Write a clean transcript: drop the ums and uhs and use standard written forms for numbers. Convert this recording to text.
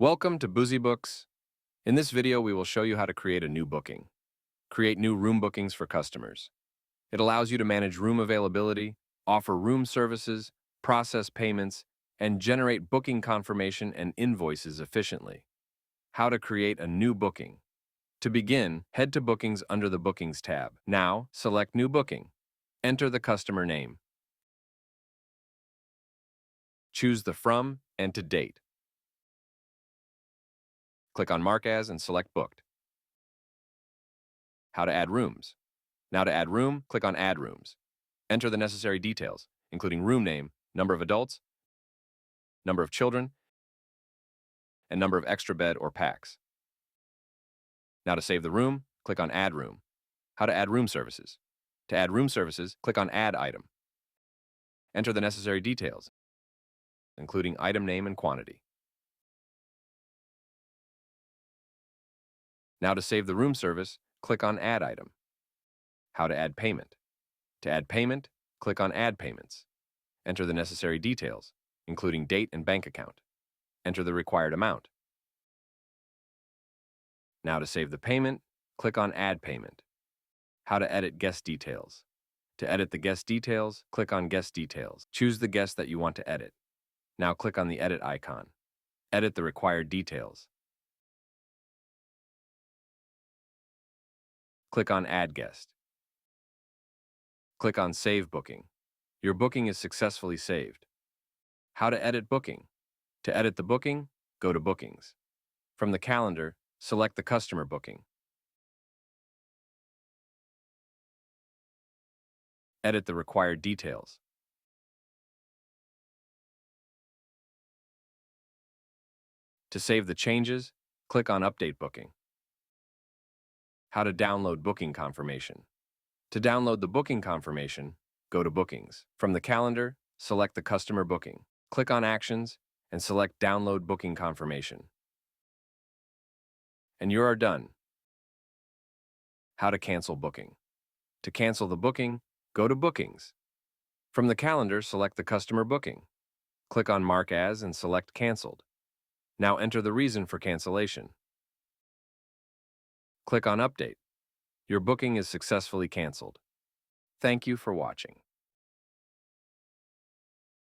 Welcome to Boozy Books. In this video, we will show you how to create a new booking. Create new room bookings for customers. It allows you to manage room availability, offer room services, process payments, and generate booking confirmation and invoices efficiently. How to create a new booking. To begin, head to Bookings under the Bookings tab. Now, select New Booking. Enter the customer name. Choose the From and To date. Click on Mark As and select Booked. How to add rooms. Now to add room, click on Add Rooms. Enter the necessary details, including room name, number of adults, number of children, and number of extra bed or packs. Now to save the room, click on Add Room. How to add room services. To add room services, click on Add Item. Enter the necessary details, including item name and quantity. Now to save the room service, click on Add Item. How to add payment. To add payment, click on Add Payments. Enter the necessary details, including date and bank account. Enter the required amount. Now to save the payment, click on Add Payment. How to edit guest details. To edit the guest details, click on Guest Details. Choose the guest that you want to edit. Now click on the Edit icon. Edit the required details. Click on Add Guest. Click on Save Booking. Your booking is successfully saved. How to edit booking. To edit the booking, go to Bookings. From the calendar, select the customer booking. Edit the required details. To save the changes, click on Update Booking. How to download booking confirmation. To download the booking confirmation, go to Bookings. From the calendar, select the customer booking. Click on Actions and select Download Booking Confirmation. And you are done. How to cancel booking. To cancel the booking, go to Bookings. From the calendar, select the customer booking. Click on Mark As and select Canceled. Now enter the reason for cancellation. Click on Update. Your booking is successfully canceled. Thank you for watching.